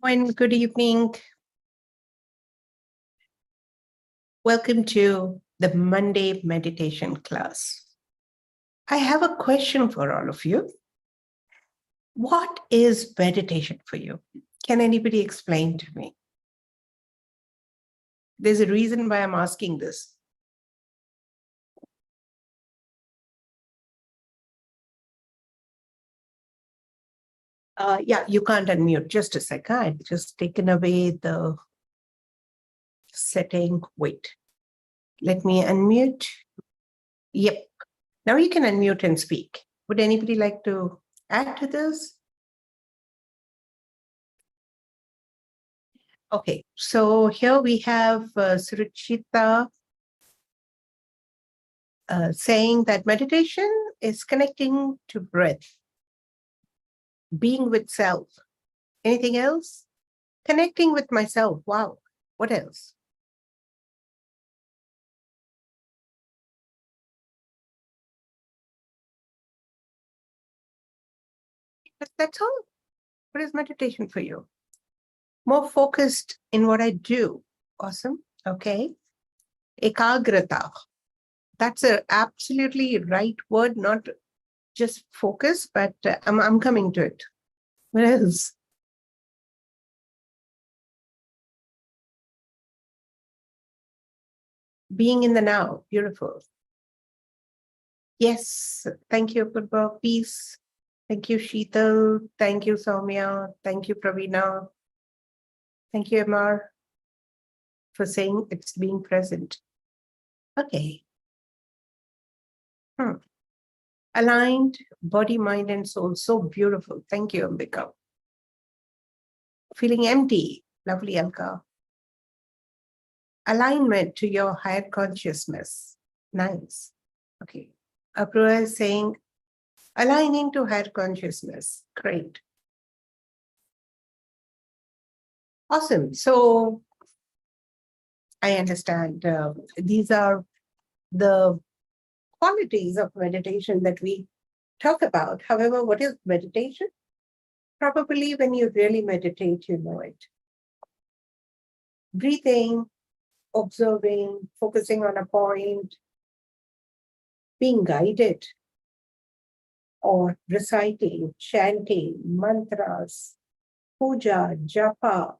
And good evening. Welcome to the Monday meditation class. I have a question for all of you. What is meditation for you? Can anybody explain to me? There's a reason why I'm asking this. Yeah, you can't unmute. Just a second. I've just taken away the setting. Wait. Let me unmute. Yep. Now you can unmute and speak. Would anybody like to add to this? Okay, so here we have Suruchita saying that meditation is connecting to breath, being with self. Anything else? Connecting with myself. Wow. What else? That's all. What is meditation for you? More focused in what I do. Awesome. Okay. Ekagrata. That's an absolutely right word, not just focus, but I'm coming to it. What else? Being in the now. Beautiful. Yes. Thank you, Purva. Peace. Thank you, Sheetal. Thank you, Soumya. Thank you, Pravina. Thank you, Amar, for saying it's being present. Okay. Aligned, body, mind, and soul. So beautiful. Thank you, Ambika. Feeling empty. Lovely, Alka. Alignment to your higher consciousness. Nice. Okay. Apurva is saying, aligning to higher consciousness. Great. Awesome. So I understand these are the qualities of meditation that we talk about. However, what is meditation? Probably when you really meditate, you know it. Breathing, observing, focusing on a point, being guided, or reciting, chanting, mantras, puja, japa,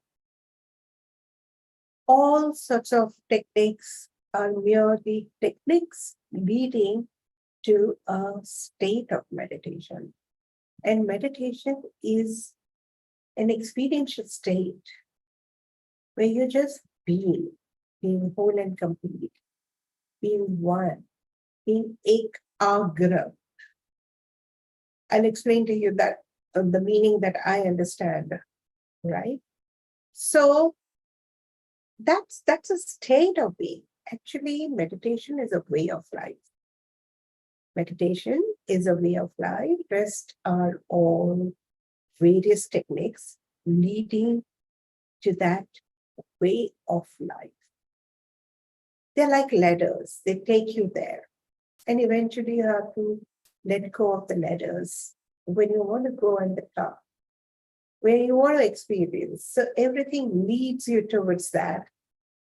all sorts of techniques are merely techniques leading to a state of meditation. And meditation is an experiential state where you're just being whole and complete, being one, being ekagra. I'll explain to you that the meaning that I understand, right? So that's a state of being. Actually, meditation is a way of life. Meditation is a way of life. Rest are all various techniques leading to that way of life. They're like ladders. They take you there. And eventually you have to let go of the ladders when you want to go on the top, where you want to experience. So everything leads you towards that.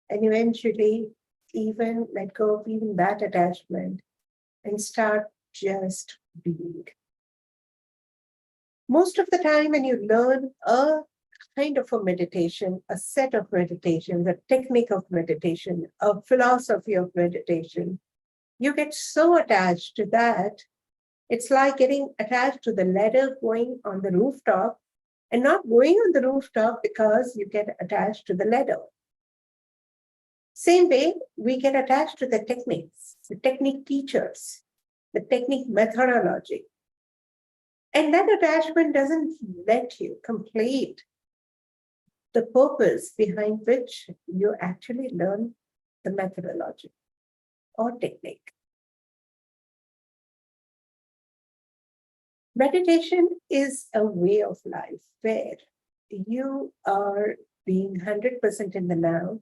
And eventually even let go of even that attachment and start just being. Most of the time when you learn a kind of a meditation, a set of meditations, a technique of meditation, a philosophy of meditation, you get so attached to that. It's like getting attached to the ladder going on the rooftop and not going on the rooftop because you get attached to the ladder. Same way, we get attached to the techniques, the technique teachers, the technique methodology. And that attachment doesn't let you complete the purpose behind which you actually learn the methodology or technique. Meditation is a way of life where you are being 100% in the now.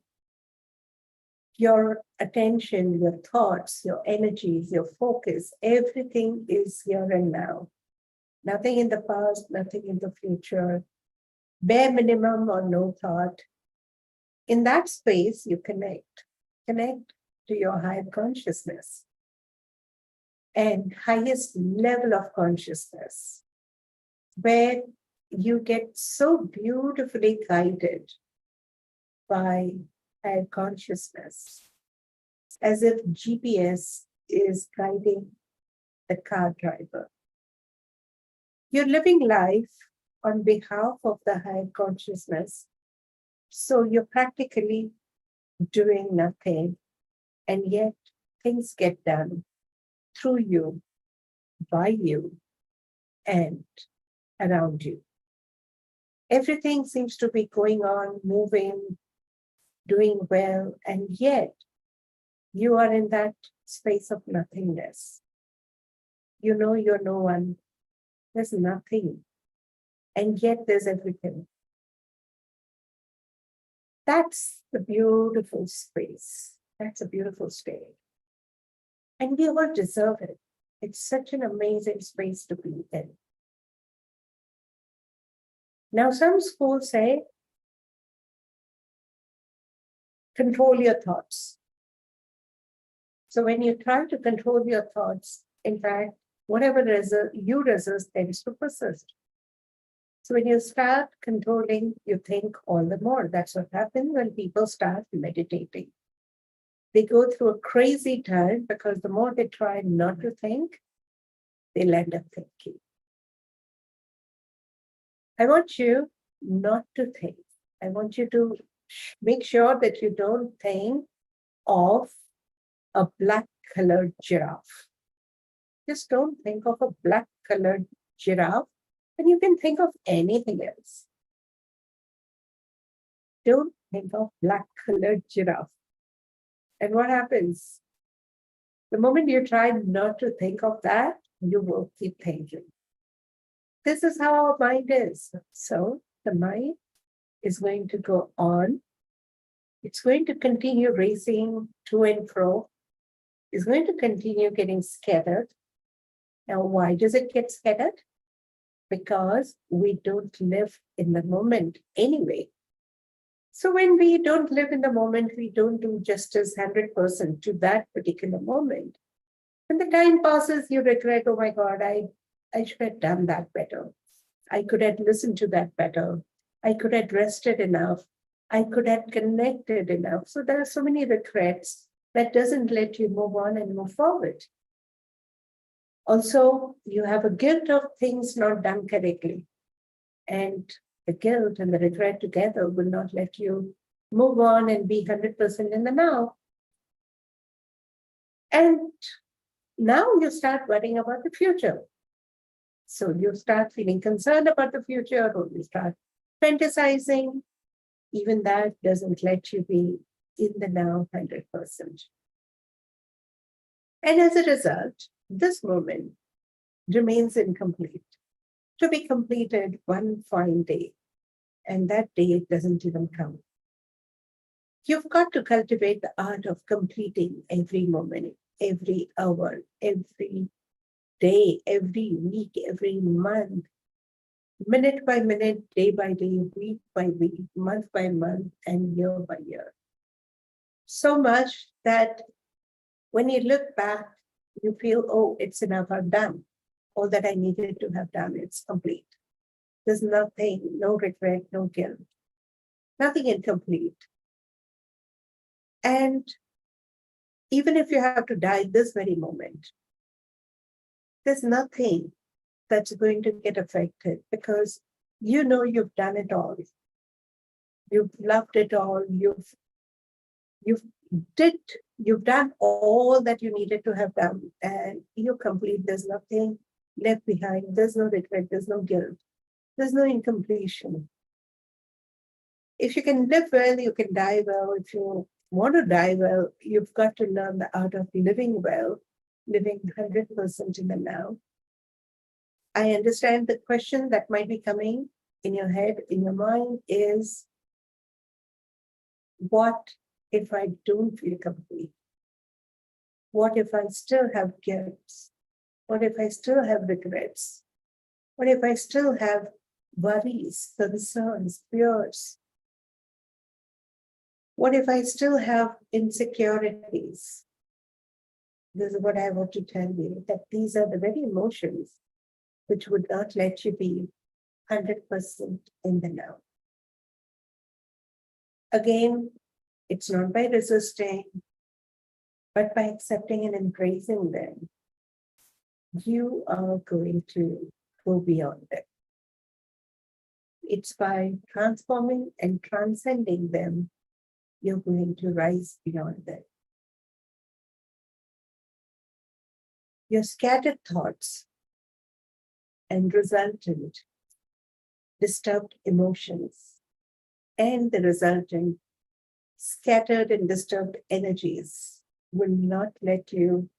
Your attention, your thoughts, your energies, your focus, everything is here and now. Nothing in the past, nothing in the future. bare minimum or no thought. In that space, you connect to your higher consciousness and highest level of consciousness, where you get so beautifully guided by higher consciousness, as if GPS is guiding the car driver. You're living life on behalf of the higher consciousness, so you're practically doing nothing, and yet things get done through you, by you, and around you. Everything seems to be going on, moving, doing well, and yet you are in that space of nothingness. You know you're no one. There's nothing, and yet there's everything. That's the beautiful space. That's a beautiful state. And we all deserve it. It's such an amazing space to be in. Now, some schools say, control your thoughts. So when you try to control your thoughts, in fact, whatever you resist tends to persist. So when you start controlling, you think all the more. That's what happens when people start meditating. They go through a crazy time because the more they try not to think, they'll end up thinking. I want you not to think. I want you to make sure that you don't think of a black-colored giraffe. Just don't think of a black-colored giraffe, and you can think of anything else. Don't think of black-colored giraffe. And what happens? The moment you try not to think of that, you will keep thinking. This is how our mind is. So the mind is going to go on. It's going to continue racing to and fro. It's going to continue getting scattered. Now, why does it get scattered? Because we don't live in the moment anyway. So when we don't live in the moment, we don't do justice 100% to that particular moment. When the time passes, you regret, oh my God, I should have done that better. I could have listened to that better. I could have rested enough. I could have connected enough. So there are so many regrets that doesn't let you move on and move forward. Also, you have a guilt of things not done correctly. And the guilt and the regret together will not let you move on and be 100% in the now. And now you start worrying about the future. So you start feeling concerned about the future, or you start fantasizing. Even that doesn't let you be in the now 100%. And as a result, this moment remains incomplete, to be completed one fine day, and that day doesn't even come. You've got to cultivate the art of completing every moment, every hour, every day, every week, every month, minute by minute, day by day, week by week, month by month, and year by year. So much that when you look back, you feel, oh, it's enough, I've done. All that I needed to have done, it's complete. There's nothing, no regret, no guilt, nothing incomplete. And even if you have to die this very moment, there's nothing that's going to get affected, because you know you've done it all. You've loved it all. You've done all that you needed to have done, and you're complete. There's nothing left behind. There's no regret. There's no guilt. There's no incompletion. If you can live well, you can die well. If you want to die well, you've got to learn the art of living well, living 100% in the now. I understand the question that might be coming in your head, in your mind is, what if I don't feel complete? What if I still have guilt? What if I still have regrets? What if I still have worries, concerns, fears? What if I still have insecurities? This is what I want to tell you, that these are the very emotions which would not let you be 100% in the now. Again, it's not by resisting, but by accepting and embracing them, you are going to go beyond them. It's by transforming and transcending them, you're going to rise beyond them. Your scattered thoughts and resultant disturbed emotions and the resultant scattered and disturbed energies will not let you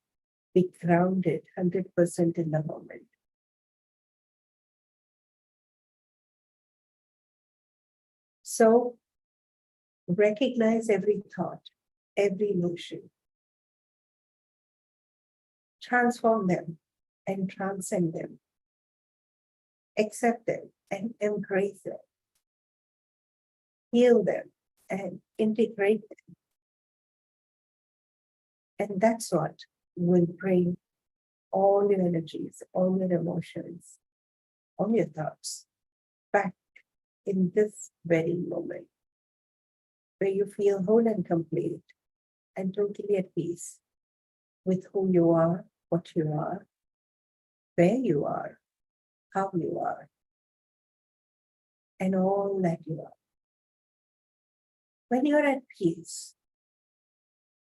be grounded 100% in the moment. So recognize every thought, every emotion, transform them and transcend them, accept them and embrace them, heal them and integrate them. And that's what will bring all your energies, all your emotions, all your thoughts back in this very moment, where you feel whole and complete and totally at peace with who you are, what you are, where you are, how you are, and all that you are. When you're at peace,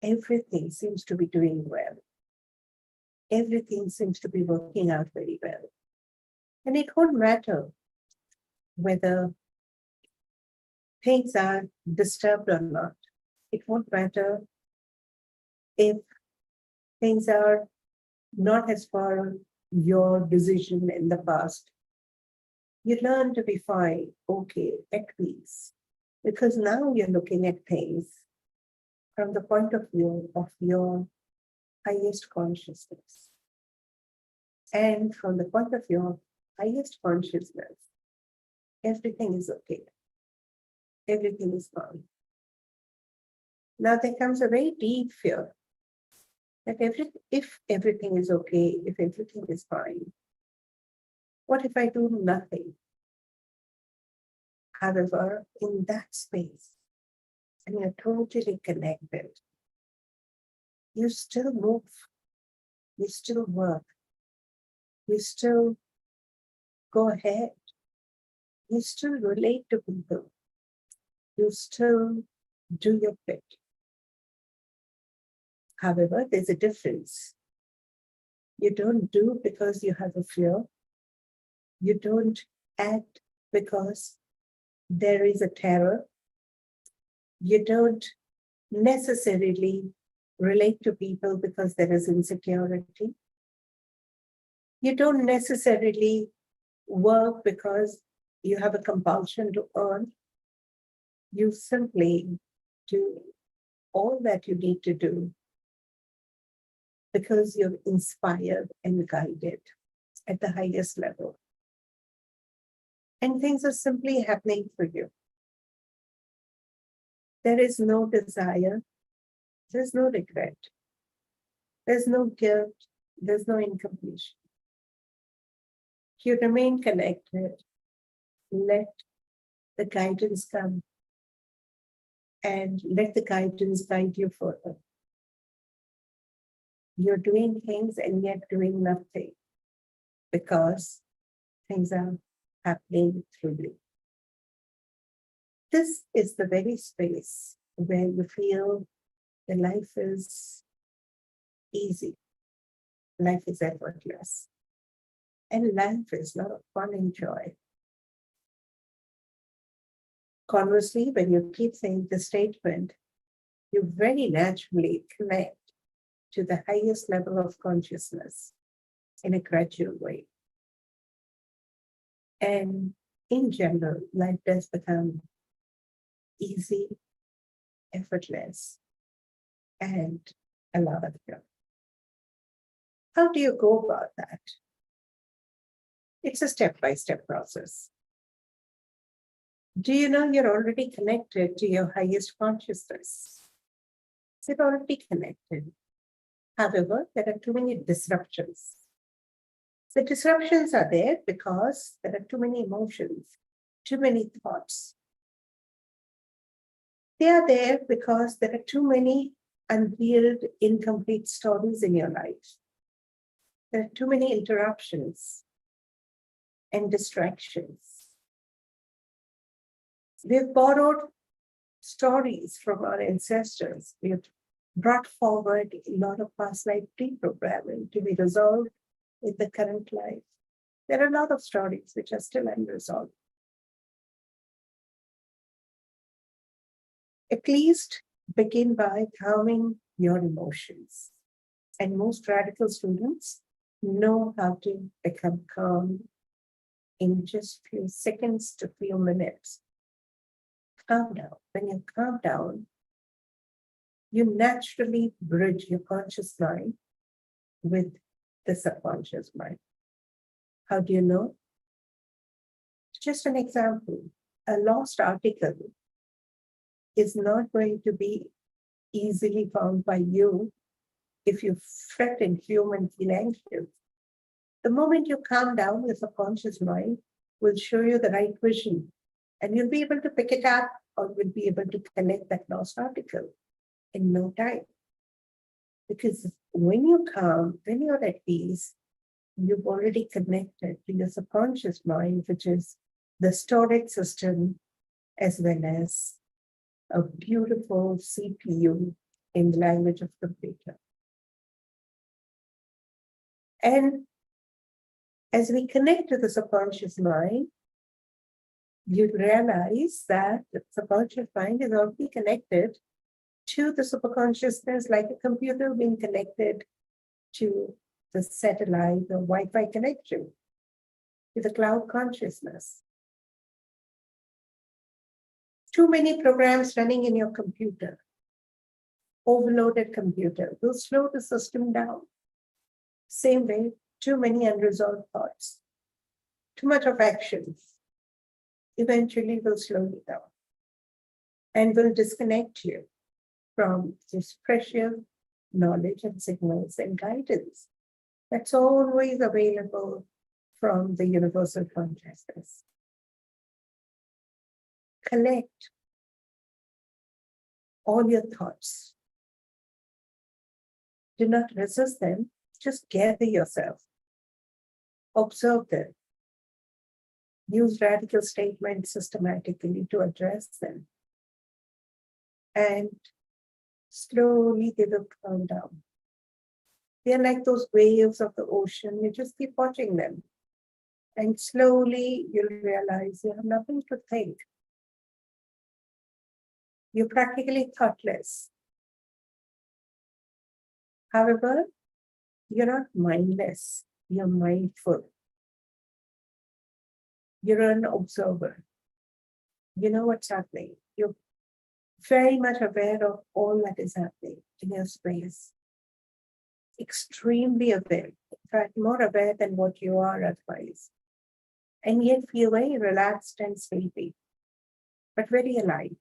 everything seems to be doing well. Everything seems to be working out very well. And it won't matter whether things are disturbed or not. It won't matter if things are not as per your decision in the past. You learn to be fine, okay, at peace, because now you're looking at things from the point of view of your highest consciousness. And from the point of view of highest consciousness, everything is okay. Everything is fine. Now there comes a very deep fear that if everything is okay, if everything is fine, what if I do nothing? However, in that space, and you're totally connected, you still move, you still work, you still go ahead, you still relate to people, you still do your bit. However, there's a difference. You don't do because you have a fear. You don't act because there is a terror. You don't necessarily relate to people because there is insecurity. You don't necessarily work because you have a compulsion to earn. You simply do all that you need to do because you're inspired and guided at the highest level. And things are simply happening for you. There is no desire, there's no regret, there's no guilt, there's no incompletion. You remain connected, let the guidance come, and let the guidance guide you further. You're doing things and yet doing nothing because things are happening through you. This is the very space where you feel the life is easy, life is effortless, and life is a lot of fun and joy. Conversely, when you keep saying the statement, you very naturally connect to the highest level of consciousness in a gradual way. And in general, life does become easy, effortless, and a lot of fun. How do you go about that? It's a step-by-step process. Do you know you're already connected to your highest consciousness? You're already connected. However, there are too many disruptions. The disruptions are there because there are too many emotions, too many thoughts. They are there because there are too many unhealed, incomplete stories in your life. There are too many interruptions and distractions. We've borrowed stories from our ancestors. We've brought forward a lot of past life pre-programming to be resolved in the current life. There are a lot of stories which are still unresolved. At least begin by calming your emotions. And most radical students know how to become calm in just few seconds to few minutes. Calm down. When you calm down, you naturally bridge your conscious mind with the subconscious mind. How do you know? Just an example. A lost article is not going to be easily found by you if you fret and fume and feel anxious. The moment you calm down, your subconscious mind will show you the right vision, and you'll be able to pick it up or will be able to connect that lost article in no time. Because when you calm, when you're at peace, you've already connected to your subconscious mind, which is the storage system as well as a beautiful CPU in the language of computer. And as we connect to the subconscious mind, you realize that the subconscious mind is already connected to the superconsciousness, like a computer being connected to the satellite or Wi-Fi connection, to the cloud consciousness. Too many programs running in your computer, overloaded computer, will slow the system down. Same way, too many unresolved thoughts, too much of actions, eventually will slow you down and will disconnect you from this precious knowledge and signals and guidance that's always available from the universal consciousness. Collect all your thoughts. Do not resist them, just gather yourself. Observe them. Use radical statements systematically to address them. And slowly they will calm down. They're like those waves of the ocean. You just keep watching them. And slowly you'll realize you have nothing to think. You're practically thoughtless. However, you're not mindless. You're mindful. You're an observer. You know what's happening. You're very much aware of all that is happening in your space. Extremely aware. In fact, more aware than what you are otherwise. And yet feel very relaxed and sleepy, but very alive.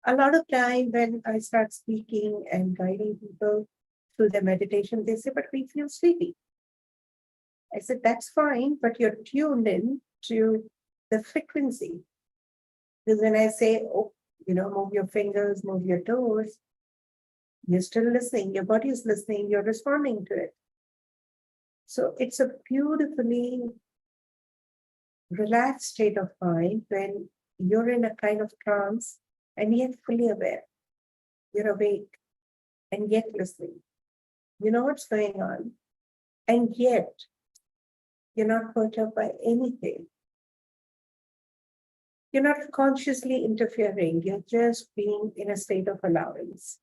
A lot of time when I start speaking and guiding people through their meditation, they say, but we feel sleepy. I said, that's fine, but you're tuned in to the frequency. Because when I say, oh, move your fingers, move your toes, you're still listening, your body is listening, you're responding to it. So it's a beautifully relaxed state of mind when you're in a kind of trance and yet fully aware. You're awake and yet listening. You know what's going on, and yet you're not hurt up by anything. You're not consciously interfering. You're just being in a state of allowance.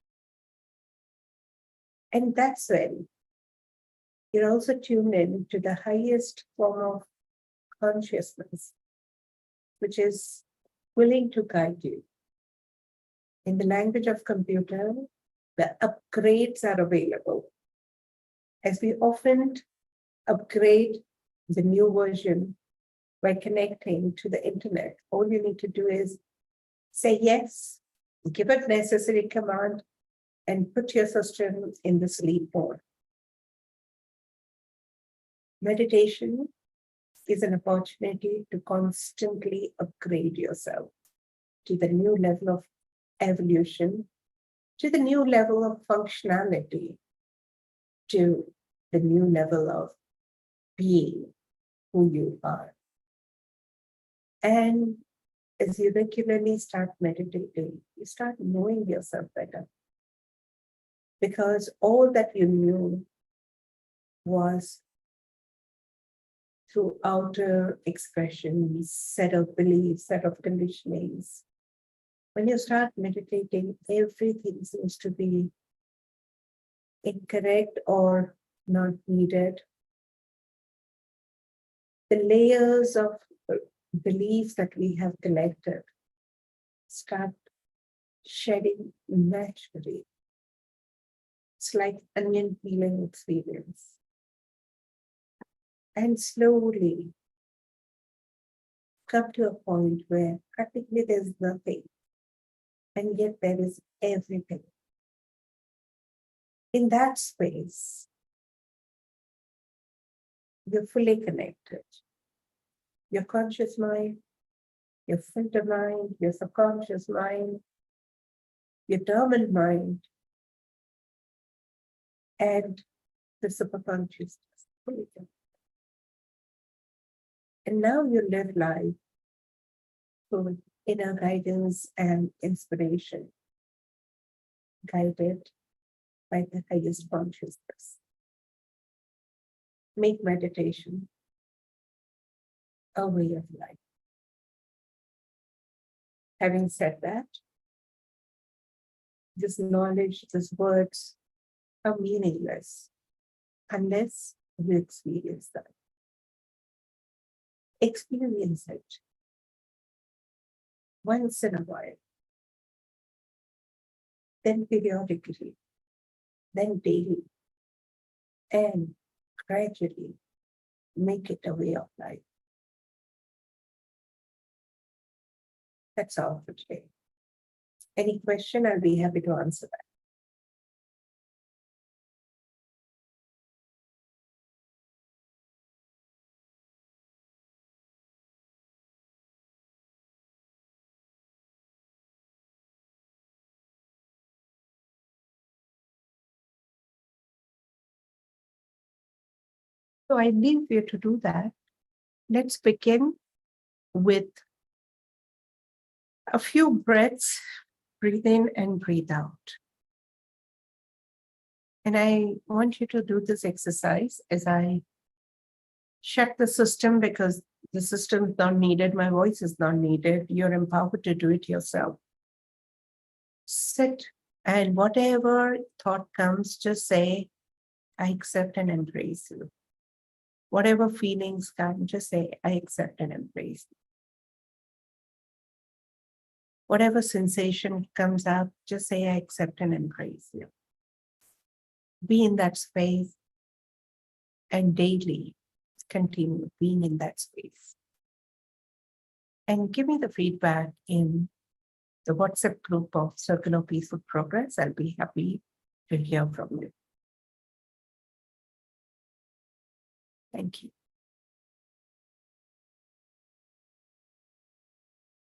And that's when you're also tuned in to the highest form of consciousness, which is willing to guide you. In the language of computer, the upgrades are available. As we often upgrade the new version by connecting to the internet. All you need to do is say yes, give a necessary command, and put your system in the sleep mode. Meditation is an opportunity to constantly upgrade yourself to the new level of evolution, to the new level of functionality, to the new level of being who you are. And as you regularly start meditating, you start knowing yourself better. Because all that you knew was through outer expressions, set of beliefs, set of conditionings. When you start meditating, everything seems to be incorrect or not needed. The layers of beliefs that we have collected start shedding naturally. It's like onion peeling experience. And slowly come to a point where practically there's nothing, and yet there is everything. In that space, you're fully connected. Your conscious mind, your filter mind, your subconscious mind, your dormant mind, and the superconsciousness. Fully connected. And now you live life through inner guidance and inspiration, guided by the highest consciousness. Make meditation a way of life. Having said that, this knowledge, these words are meaningless unless you experience them. Experience it once in a while, then periodically, then daily, and gradually make it a way of life. That's all for today. Any question, I'll be happy to answer that. So I leave you to do that. Let's begin with a few breaths, breathe in and breathe out. And I want you to do this exercise as I shut the system, because the system is not needed, my voice is not needed. You're empowered to do it yourself. Sit, and whatever thought comes, just say, I accept and embrace you. Whatever feelings come, just say, I accept and embrace you. Whatever sensation comes up, just say, I accept and embrace you. Be in that space and daily continue being in that space. And give me the feedback in the WhatsApp group of Circle of Peaceful Progress. I'll be happy to hear from you. Thank you.